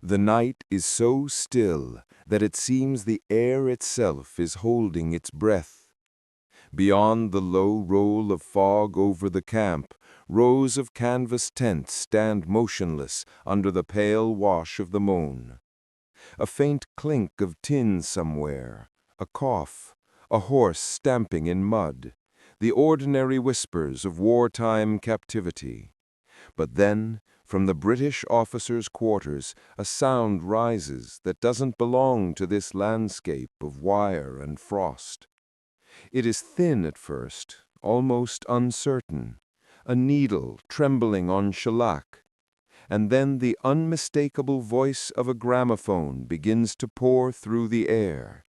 The night is so still that it seems the air itself is holding its breath. Beyond the low roll of fog over the camp, rows of canvas tents stand motionless under the pale wash of the moon. A faint clink of tin somewhere, a cough, a horse stamping in mud, the ordinary whispers of wartime captivity. But then, from the British officers' quarters, a sound rises that doesn't belong to this landscape of wire and frost. It is thin at first, almost uncertain, a needle trembling on shellac, and then the unmistakable voice of a gramophone begins to pour through the air.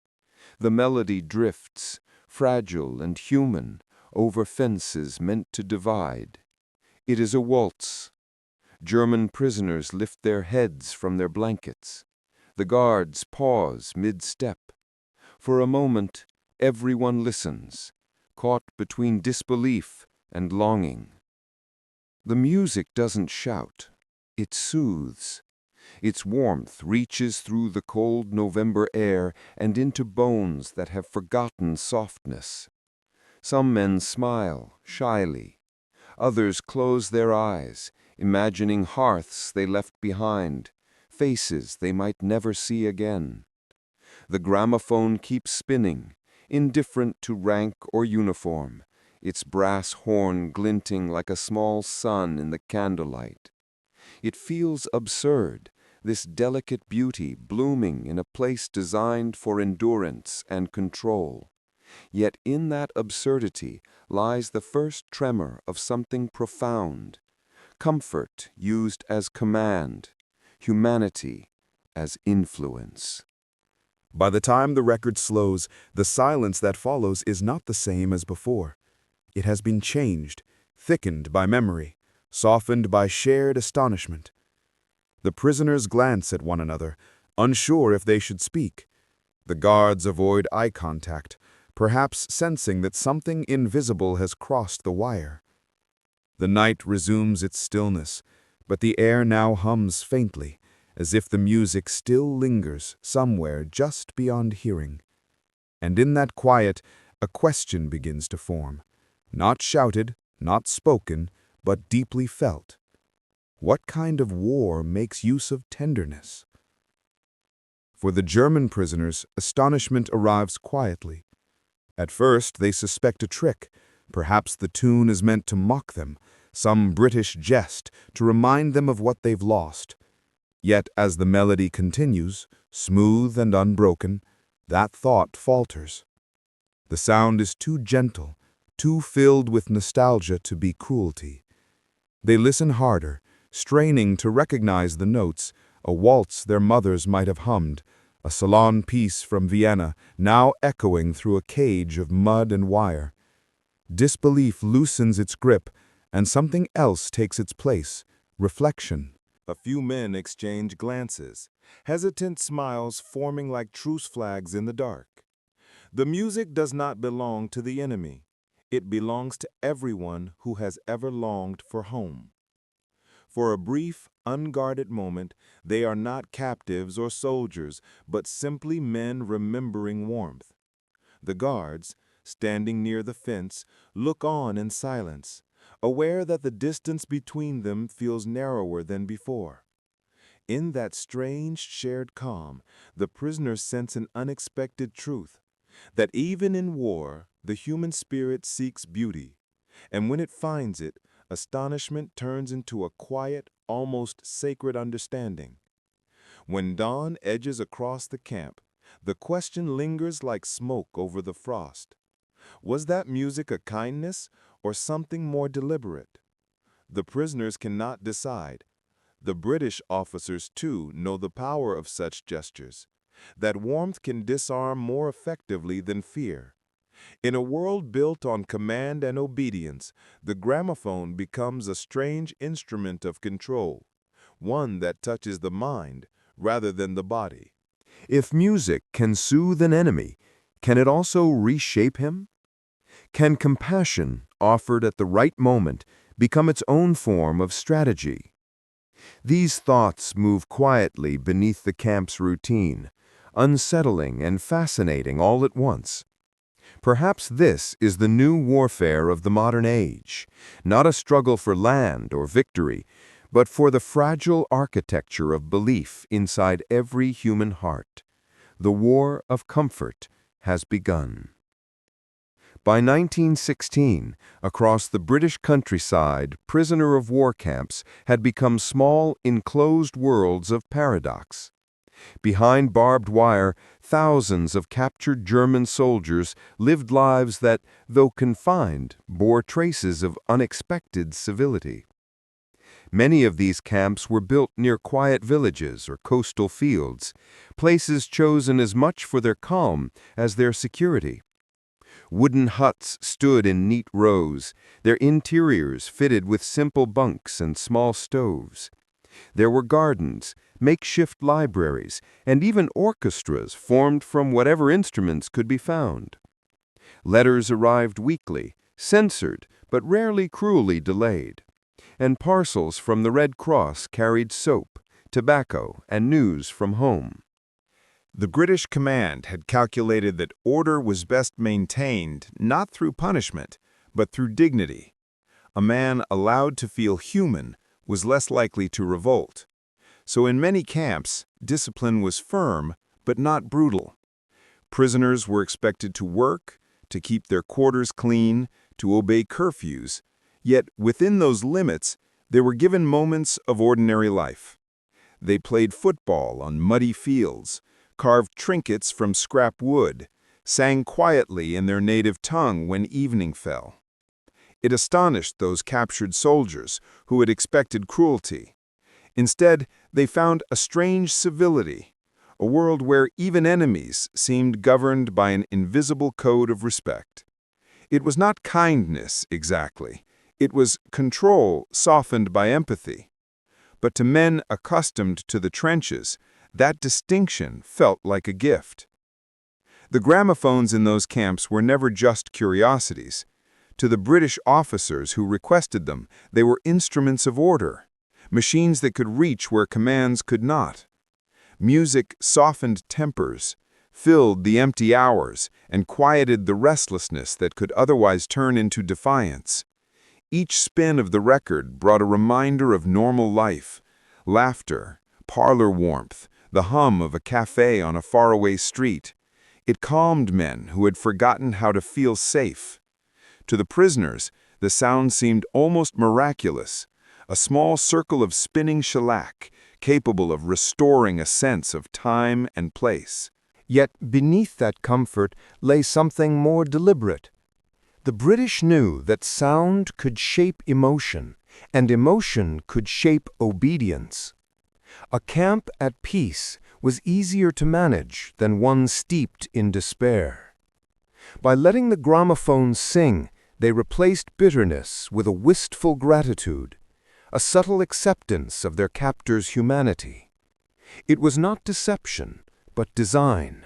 The melody drifts, fragile and human, over fences meant to divide. It is a waltz. German prisoners lift their heads from their blankets. The guards pause mid-step. For a moment, everyone listens, caught between disbelief and longing. The music doesn't shout. It soothes. Its warmth reaches through the cold November air and into bones that have forgotten softness. Some men smile shyly. Others close their eyes, imagining hearths they left behind, faces they might never see again. The gramophone keeps spinning, indifferent to rank or uniform, its brass horn glinting like a small sun in the candlelight. It feels absurd, this delicate beauty blooming in a place designed for endurance and control. Yet in that absurdity lies the first tremor of something profound, comfort used as command, humanity as influence. By the time the record slows, the silence that follows is not the same as before. It has been changed, thickened by memory, softened by shared astonishment. The prisoners glance at one another, unsure if they should speak. The guards avoid eye contact, perhaps sensing that something invisible has crossed the wire. The night resumes its stillness, but the air now hums faintly, as if the music still lingers somewhere just beyond hearing. And in that quiet, a question begins to form, not shouted, not spoken, but deeply felt. What kind of war makes use of tenderness? For the German prisoners, astonishment arrives quietly. At first, they suspect a trick. Perhaps the tune is meant to mock them, some British jest to remind them of what they've lost. Yet as the melody continues, smooth and unbroken, that thought falters. The sound is too gentle, too filled with nostalgia to be cruelty. They listen harder, straining to recognize the notes, a waltz their mothers might have hummed, a salon piece from Vienna, now echoing through a cage of mud and wire. Disbelief loosens its grip, and something else takes its place, reflection. A few men exchange glances, hesitant smiles forming like truce flags in the dark. The music does not belong to the enemy. It belongs to everyone who has ever longed for home. For a brief, unguarded moment, they are not captives or soldiers, but simply men remembering warmth. The guards, standing near the fence, look on in silence, aware that the distance between them feels narrower than before. In that strange shared calm, the prisoners sense an unexpected truth, that even in war, the human spirit seeks beauty, and when it finds it, astonishment turns into a quiet, almost sacred understanding. When dawn edges across the camp, the question lingers like smoke over the frost. Was that music a kindness or something more deliberate? The prisoners cannot decide. The British officers, too, know the power of such gestures, that warmth can disarm more effectively than fear. In a world built on command and obedience, the gramophone becomes a strange instrument of control, one that touches the mind rather than the body. If music can soothe an enemy, can it also reshape him? Can compassion, offered at the right moment, become its own form of strategy? These thoughts move quietly beneath the camp's routine, unsettling and fascinating all at once. Perhaps this is the new warfare of the modern age, not a struggle for land or victory, but for the fragile architecture of belief inside every human heart. The war of comfort has begun. By 1916, across the British countryside, prisoner of war camps had become small, enclosed worlds of paradox. Behind barbed wire, thousands of captured German soldiers lived lives that, though confined, bore traces of unexpected civility. Many of these camps were built near quiet villages or coastal fields, places chosen as much for their calm as their security. Wooden huts stood in neat rows, their interiors fitted with simple bunks and small stoves. There were gardens, makeshift libraries, and even orchestras formed from whatever instruments could be found. Letters arrived weekly, censored, but rarely cruelly delayed. And parcels from the Red Cross carried soap, tobacco, and news from home. The British command had calculated that order was best maintained not through punishment, but through dignity. A man allowed to feel human was less likely to revolt. So in many camps, discipline was firm, but not brutal. Prisoners were expected to work, to keep their quarters clean, to obey curfews, yet within those limits, they were given moments of ordinary life. They played football on muddy fields, carved trinkets from scrap wood, sang quietly in their native tongue when evening fell. It astonished those captured soldiers who had expected cruelty. Instead, they found a strange civility, a world where even enemies seemed governed by an invisible code of respect. It was not kindness, exactly. It was control softened by empathy. But to men accustomed to the trenches, that distinction felt like a gift. The gramophones in those camps were never just curiosities. To the British officers who requested them, they were instruments of order, machines that could reach where commands could not. Music softened tempers, filled the empty hours, and quieted the restlessness that could otherwise turn into defiance. Each spin of the record brought a reminder of normal life, laughter, parlor warmth, the hum of a cafe on a faraway street. It calmed men who had forgotten how to feel safe. To the prisoners, the sound seemed almost miraculous, a small circle of spinning shellac, capable of restoring a sense of time and place. Yet beneath that comfort lay something more deliberate. The British knew that sound could shape emotion, and emotion could shape obedience. A camp at peace was easier to manage than one steeped in despair. By letting the gramophones sing, they replaced bitterness with a wistful gratitude, a subtle acceptance of their captors' humanity. It was not deception, but design,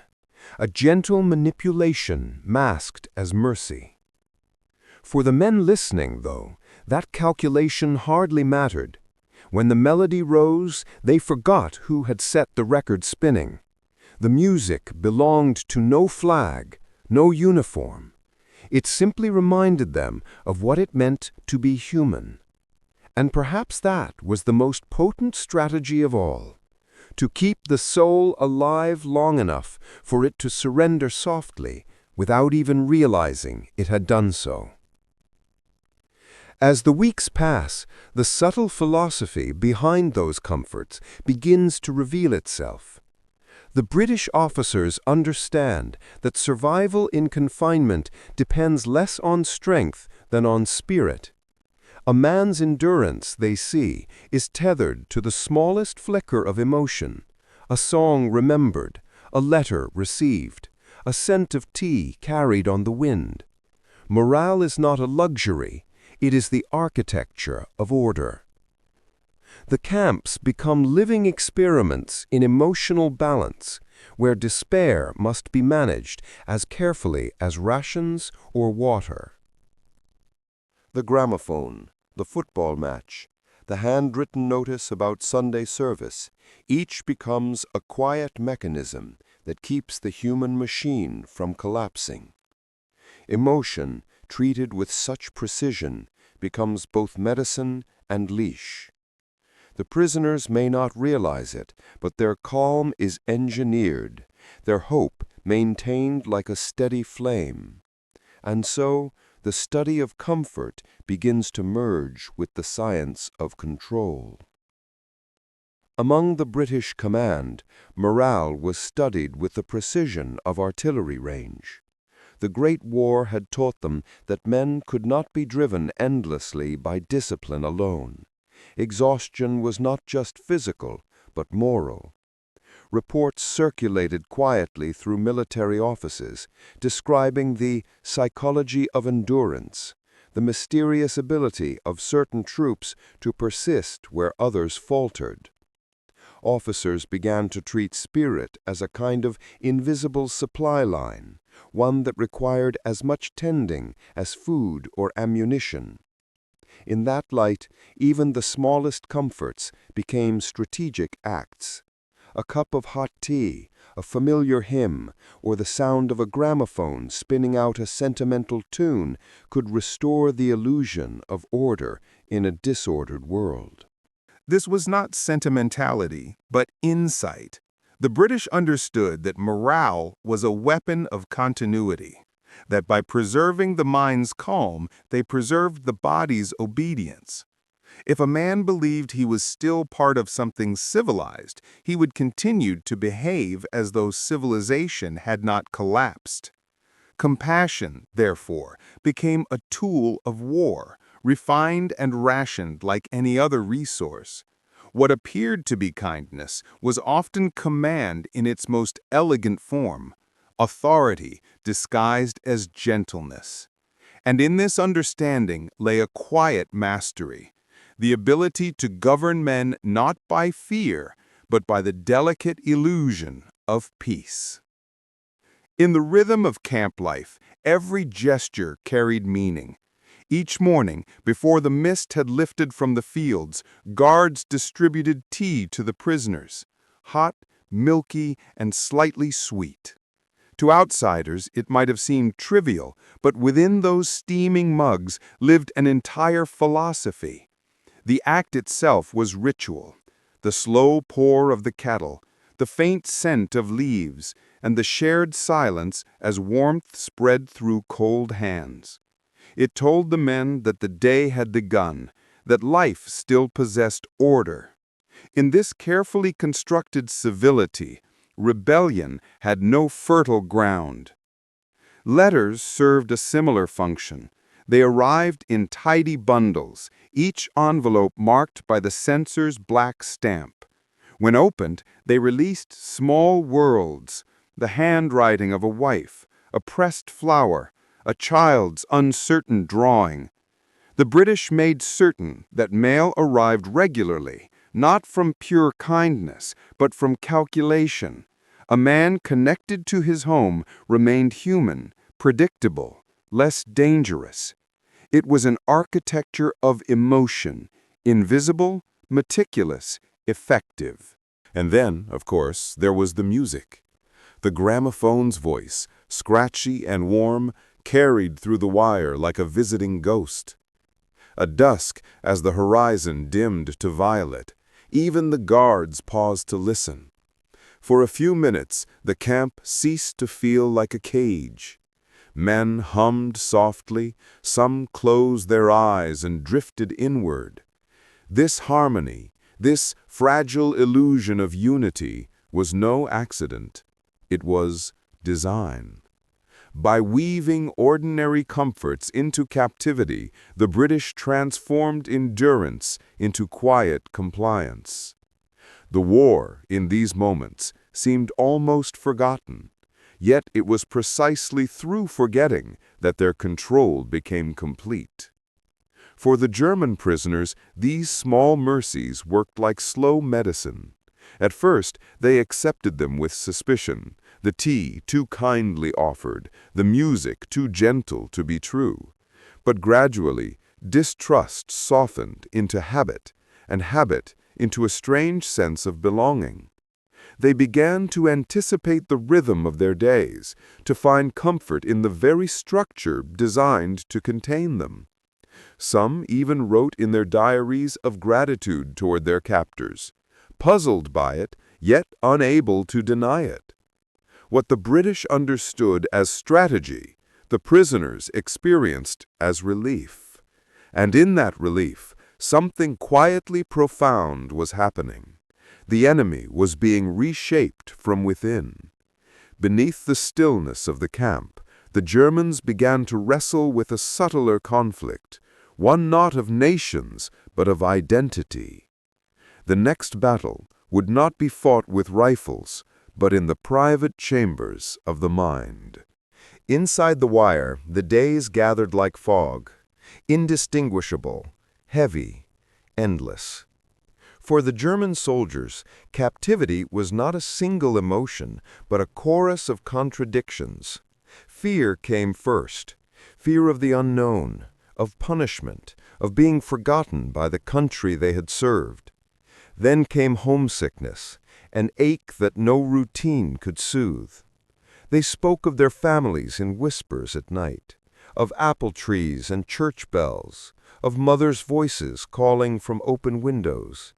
a gentle manipulation masked as mercy. For the men listening, though, that calculation hardly mattered. When the melody rose, they forgot who had set the record spinning. The music belonged to no flag, no uniform. It simply reminded them of what it meant to be human. And perhaps that was the most potent strategy of all, to keep the soul alive long enough for it to surrender softly without even realizing it had done so. As the weeks pass, the subtle philosophy behind those comforts begins to reveal itself. The British officers understand that survival in confinement depends less on strength than on spirit. A man's endurance, they see, is tethered to the smallest flicker of emotion, a song remembered, a letter received, a scent of tea carried on the wind. Morale is not a luxury. It is the architecture of order. The camps become living experiments in emotional balance, where despair must be managed as carefully as rations or water. The gramophone, the football match, the handwritten notice about Sunday service, each becomes a quiet mechanism that keeps the human machine from collapsing. Emotion, treated with such precision, becomes both medicine and leash. The prisoners may not realize it, but their calm is engineered, their hope maintained like a steady flame. And so, the study of comfort begins to merge with the science of control. Among the British command, morale was studied with the precision of artillery range. The Great War had taught them that men could not be driven endlessly by discipline alone. Exhaustion was not just physical, but moral. Reports circulated quietly through military offices, describing the psychology of endurance, the mysterious ability of certain troops to persist where others faltered. Officers began to treat spirit as a kind of invisible supply line, one that required as much tending as food or ammunition. In that light, even the smallest comforts became strategic acts. A cup of hot tea, a familiar hymn, or the sound of a gramophone spinning out a sentimental tune could restore the illusion of order in a disordered world. This was not sentimentality, but insight. The British understood that morale was a weapon of continuity, that by preserving the mind's calm, they preserved the body's obedience. If a man believed he was still part of something civilized, he would continue to behave as though civilization had not collapsed. Compassion, therefore, became a tool of war, refined and rationed like any other resource. What appeared to be kindness was often command in its most elegant form, authority disguised as gentleness. And in this understanding lay a quiet mastery, the ability to govern men not by fear, but by the delicate illusion of peace. In the rhythm of camp life, every gesture carried meaning. Each morning, before the mist had lifted from the fields, guards distributed tea to the prisoners, hot, milky, and slightly sweet. To outsiders, it might have seemed trivial, but within those steaming mugs lived an entire philosophy. The act itself was ritual. The slow pour of the kettle, the faint scent of leaves, and the shared silence as warmth spread through cold hands. It told the men that the day had begun, that life still possessed order. In this carefully constructed civility, rebellion had no fertile ground. Letters served a similar function. They arrived in tidy bundles, each envelope marked by the censor's black stamp. When opened, they released small worlds, the handwriting of a wife, a pressed flower, a child's uncertain drawing. The British made certain that mail arrived regularly, not from pure kindness, but from calculation. A man connected to his home remained human, predictable, less dangerous. It was an architecture of emotion, invisible, meticulous, effective. And then, of course, there was the music. The gramophone's voice, scratchy and warm, carried through the wire like a visiting ghost. At dusk, as the horizon dimmed to violet, even the guards paused to listen. For a few minutes, the camp ceased to feel like a cage. Men hummed softly, some closed their eyes and drifted inward. This harmony, this fragile illusion of unity, was no accident. It was design. By weaving ordinary comforts into captivity, the British transformed endurance into quiet compliance. The war, in these moments, seemed almost forgotten. Yet it was precisely through forgetting that their control became complete. For the German prisoners, these small mercies worked like slow medicine. At first, they accepted them with suspicion, the tea too kindly offered, the music too gentle to be true. But gradually, distrust softened into habit, and habit into a strange sense of belonging. They began to anticipate the rhythm of their days, to find comfort in the very structure designed to contain them. Some even wrote in their diaries of gratitude toward their captors, puzzled by it, yet unable to deny it. What the British understood as strategy, the prisoners experienced as relief. And in that relief, something quietly profound was happening. The enemy was being reshaped from within. Beneath the stillness of the camp, the Germans began to wrestle with a subtler conflict, one not of nations, but of identity. The next battle would not be fought with rifles, but in the private chambers of the mind. Inside the wire, the days gathered like fog, indistinguishable, heavy, endless. For the German soldiers, captivity was not a single emotion, but a chorus of contradictions. Fear came first, fear of the unknown, of punishment, of being forgotten by the country they had served. Then came homesickness, an ache that no routine could soothe. They spoke of their families in whispers at night, of apple trees and church bells, of mothers' voices calling from open windows.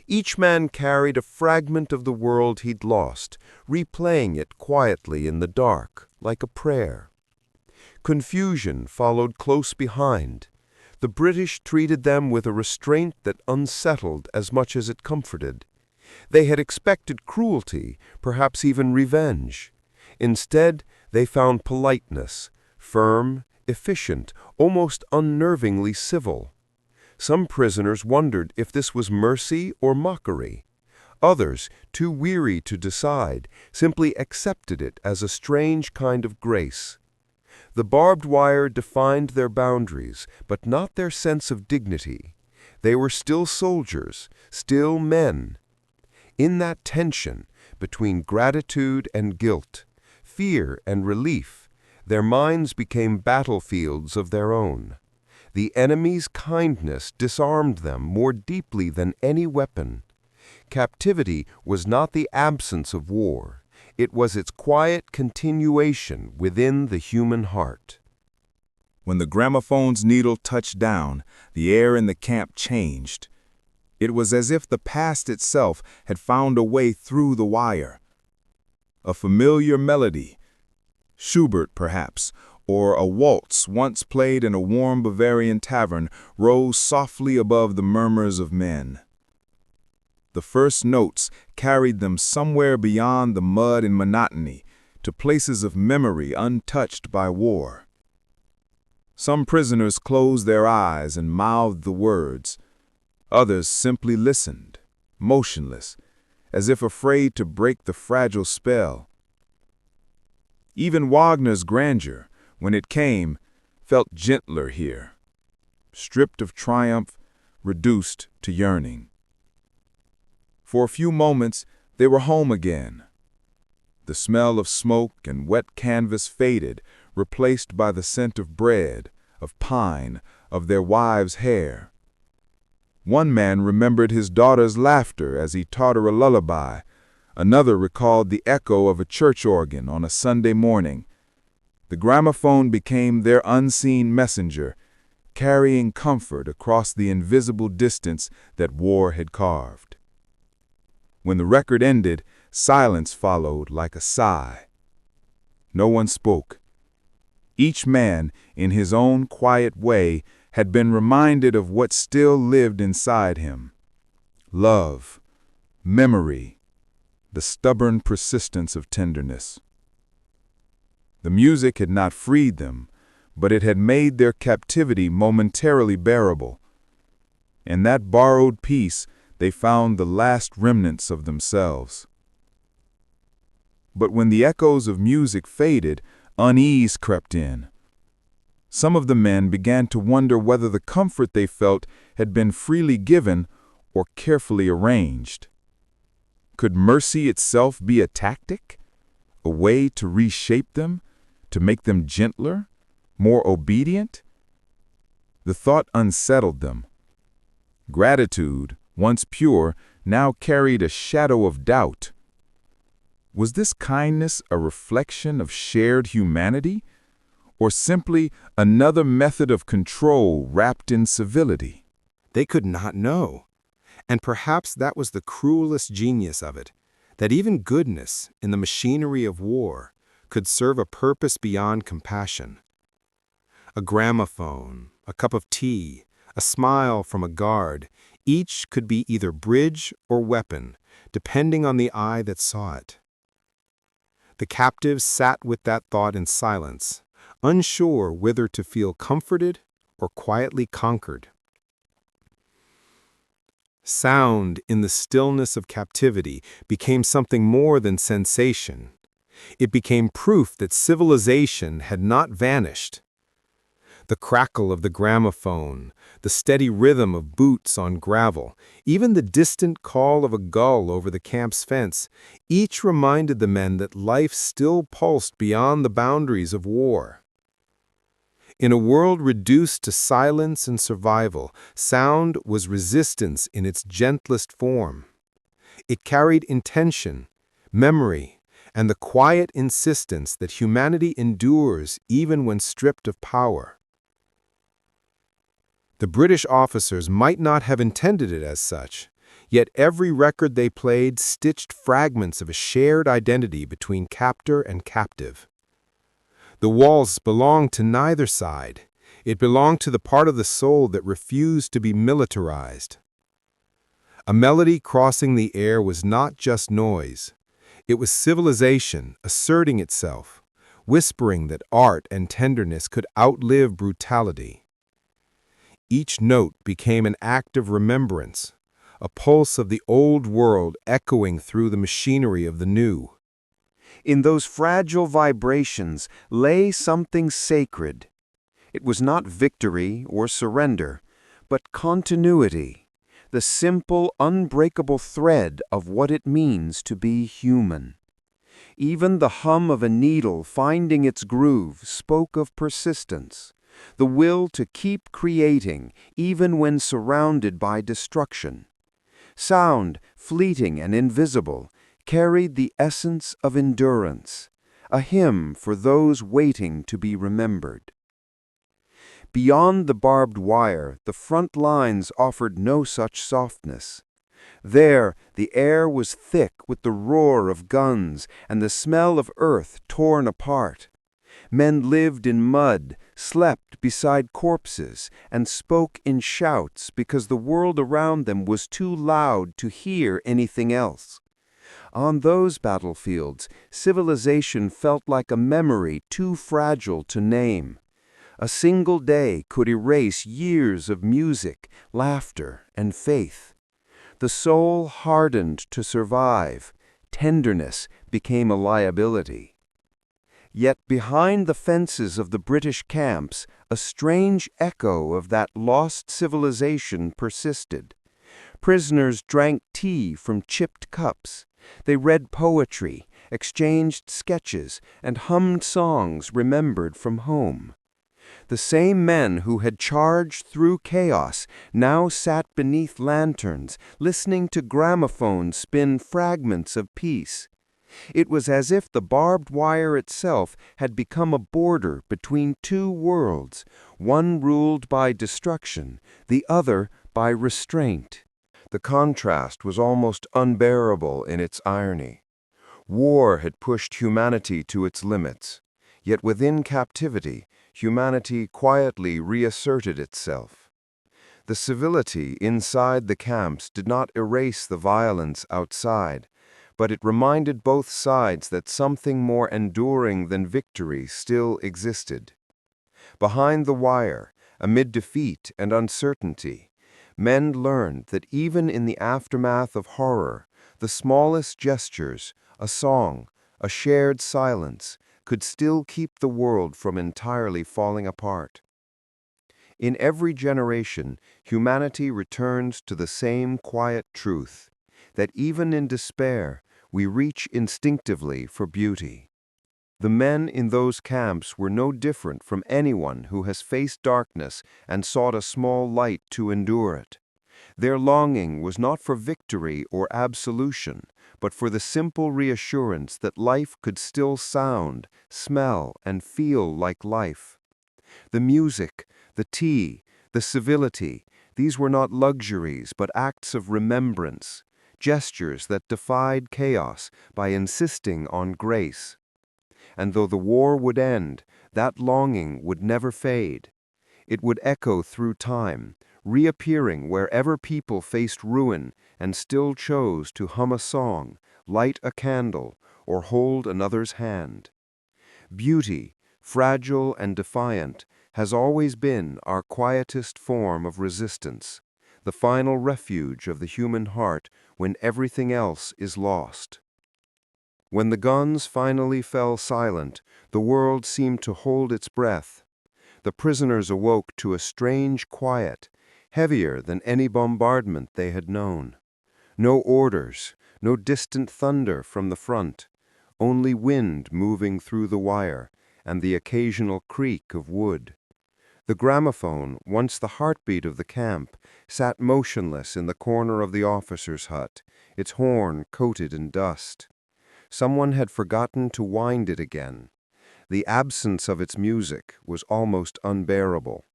Each man carried a fragment of the world he'd lost, replaying it quietly in the dark, like a prayer. Confusion followed close behind. The British treated them with a restraint that unsettled as much as it comforted. They had expected cruelty, perhaps even revenge. Instead, they found politeness, firm, efficient, almost unnervingly civil. Some prisoners wondered if this was mercy or mockery. Others, too weary to decide, simply accepted it as a strange kind of grace. The barbed wire defined their boundaries, but not their sense of dignity. They were still soldiers, still men. In that tension between gratitude and guilt, fear and relief, their minds became battlefields of their own. The enemy's kindness disarmed them more deeply than any weapon. Captivity was not the absence of war. It was its quiet continuation within the human heart. When the gramophone's needle touched down, the air in the camp changed. It was as if the past itself had found a way through the wire. A familiar melody, Schubert perhaps, or a waltz once played in a warm Bavarian tavern, rose softly above the murmurs of men. The first notes carried them somewhere beyond the mud and monotony, to places of memory untouched by war. Some prisoners closed their eyes and mouthed the words. Others simply listened, motionless, as if afraid to break the fragile spell. Even Wagner's grandeur, when it came, felt gentler here, stripped of triumph, reduced to yearning. For a few moments, they were home again. The smell of smoke and wet canvas faded, replaced by the scent of bread, of pine, of their wives' hair. One man remembered his daughter's laughter as he taught her a lullaby. Another recalled the echo of a church organ on a Sunday morning. The gramophone became their unseen messenger, carrying comfort across the invisible distance that war had carved. When the record ended, silence followed like a sigh. No one spoke. Each man, in his own quiet way, had been reminded of what still lived inside him. Love, memory, the stubborn persistence of tenderness. The music had not freed them, but it had made their captivity momentarily bearable. In that borrowed peace, they found the last remnants of themselves. But when the echoes of music faded, unease crept in. Some of the men began to wonder whether the comfort they felt had been freely given or carefully arranged. Could mercy itself be a tactic, a way to reshape them, to make them gentler, more obedient? The thought unsettled them. Gratitude, once pure, now carried a shadow of doubt. Was this kindness a reflection of shared humanity, or simply another method of control wrapped in civility? They could not know. And perhaps that was the cruelest genius of it, that even goodness, in the machinery of war, could serve a purpose beyond compassion. A gramophone, a cup of tea, a smile from a guard, each could be either bridge or weapon, depending on the eye that saw it. The captives sat with that thought in silence, unsure whether to feel comforted or quietly conquered. Sound, in the stillness of captivity, became something more than sensation. It became proof that civilization had not vanished. The crackle of the gramophone, the steady rhythm of boots on gravel, even the distant call of a gull over the camp's fence, each reminded the men that life still pulsed beyond the boundaries of war. In a world reduced to silence and survival, sound was resistance in its gentlest form. It carried intention, memory, and the quiet insistence that humanity endures even when stripped of power. The British officers might not have intended it as such, yet every record they played stitched fragments of a shared identity between captor and captive. The waltz belonged to neither side. It belonged to the part of the soul that refused to be militarized. A melody crossing the air was not just noise. It was civilization asserting itself, whispering that art and tenderness could outlive brutality. Each note became an act of remembrance, a pulse of the old world echoing through the machinery of the new. In those fragile vibrations lay something sacred. It was not victory or surrender, but continuity, the simple, unbreakable thread of what it means to be human. Even the hum of a needle finding its groove spoke of persistence, the will to keep creating even when surrounded by destruction. Sound, fleeting and invisible, carried the essence of endurance, a hymn for those waiting to be remembered. Beyond the barbed wire, the front lines offered no such softness. There, the air was thick with the roar of guns and the smell of earth torn apart. Men lived in mud, slept beside corpses, and spoke in shouts because the world around them was too loud to hear anything else. On those battlefields, civilization felt like a memory too fragile to name. A single day could erase years of music, laughter, and faith. The soul hardened to survive. Tenderness became a liability. Yet behind the fences of the British camps, a strange echo of that lost civilization persisted. Prisoners drank tea from chipped cups. They read poetry, exchanged sketches, and hummed songs remembered from home. The same men who had charged through chaos now sat beneath lanterns, listening to gramophones spin fragments of peace. It was as if the barbed wire itself had become a border between two worlds, one ruled by destruction, the other by restraint. The contrast was almost unbearable in its irony. War had pushed humanity to its limits, yet within captivity, humanity quietly reasserted itself. The civility inside the camps did not erase the violence outside, but it reminded both sides that something more enduring than victory still existed. Behind the wire, amid defeat and uncertainty, men learned that even in the aftermath of horror, the smallest gestures, a song, a shared silence, could still keep the world from entirely falling apart. In every generation, humanity returns to the same quiet truth, that even in despair, we reach instinctively for beauty. The men in those camps were no different from anyone who has faced darkness and sought a small light to endure it. Their longing was not for victory or absolution, but for the simple reassurance that life could still sound, smell, and feel like life. The music, the tea, the civility, these were not luxuries but acts of remembrance, gestures that defied chaos by insisting on grace. And though the war would end, that longing would never fade. It would echo through time, reappearing wherever people faced ruin and still chose to hum a song, light a candle, or hold another's hand. Beauty, fragile and defiant, has always been our quietest form of resistance, the final refuge of the human heart when everything else is lost. When the guns finally fell silent, the world seemed to hold its breath. The prisoners awoke to a strange quiet, heavier than any bombardment they had known. No orders, no distant thunder from the front, only wind moving through the wire and the occasional creak of wood. The gramophone, once the heartbeat of the camp, sat motionless in the corner of the officer's hut, its horn coated in dust. Someone had forgotten to wind it again. The absence of its music was almost unbearable.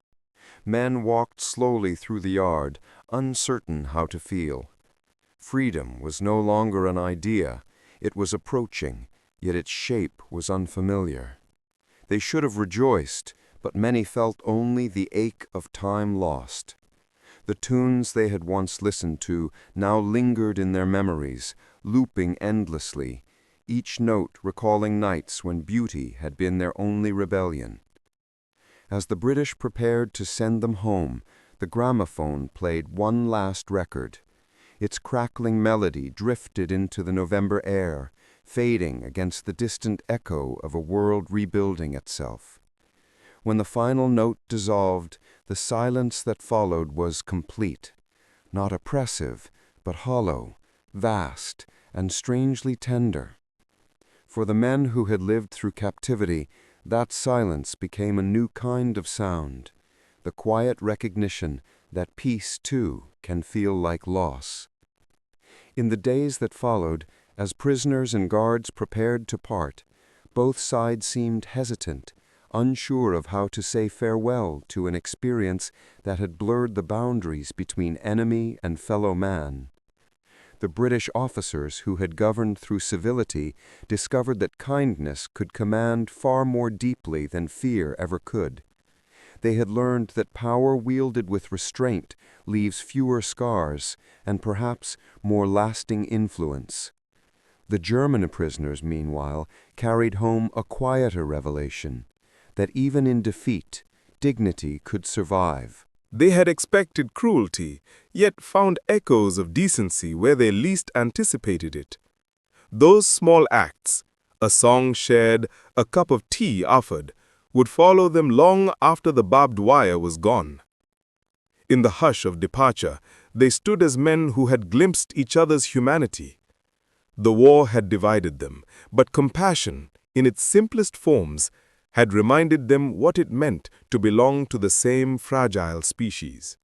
Men walked slowly through the yard, uncertain how to feel. Freedom was no longer an idea. It was approaching, yet its shape was unfamiliar. They should have rejoiced, but many felt only the ache of time lost. The tunes they had once listened to now lingered in their memories, looping endlessly, each note recalling nights when beauty had been their only rebellion. As the British prepared to send them home, the gramophone played one last record. Its crackling melody drifted into the November air, fading against the distant echo of a world rebuilding itself. When the final note dissolved, the silence that followed was complete, not oppressive, but hollow, vast, and strangely tender. For the men who had lived through captivity, that silence became a new kind of sound, the quiet recognition that peace, too, can feel like loss. In the days that followed, as prisoners and guards prepared to part, both sides seemed hesitant, unsure of how to say farewell to an experience that had blurred the boundaries between enemy and fellow man. The British officers who had governed through civility discovered that kindness could command far more deeply than fear ever could. They had learned that power wielded with restraint leaves fewer scars and perhaps more lasting influence. The German prisoners, meanwhile, carried home a quieter revelation, that even in defeat, dignity could survive. They had expected cruelty, yet found echoes of decency where they least anticipated it. Those small acts, a song shared, a cup of tea offered, would follow them long after the barbed wire was gone. In the hush of departure, they stood as men who had glimpsed each other's humanity. The war had divided them, but compassion, in its simplest forms, had reminded them what it meant to belong to the same fragile species.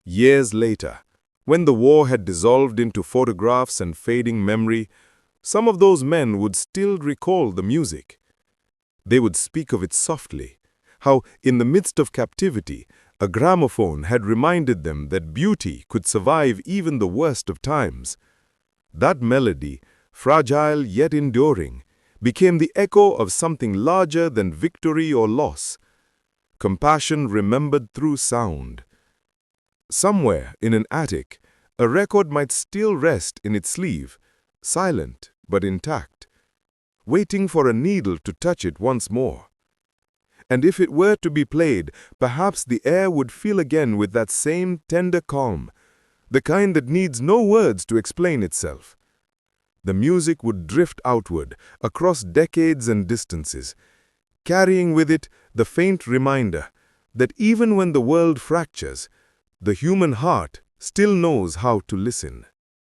Years later, when the war had dissolved into photographs and fading memory, some of those men would still recall the music. They would speak of it softly, how in the midst of captivity, a gramophone had reminded them that beauty could survive even the worst of times. That melody, fragile yet enduring, became the echo of something larger than victory or loss. Compassion remembered through sound. Somewhere in an attic, a record might still rest in its sleeve, silent but intact, waiting for a needle to touch it once more. And if it were to be played, perhaps the air would fill again with that same tender calm, the kind that needs no words to explain itself. The music would drift outward, across decades and distances, carrying with it the faint reminder that even when the world fractures, the human heart still knows how to listen.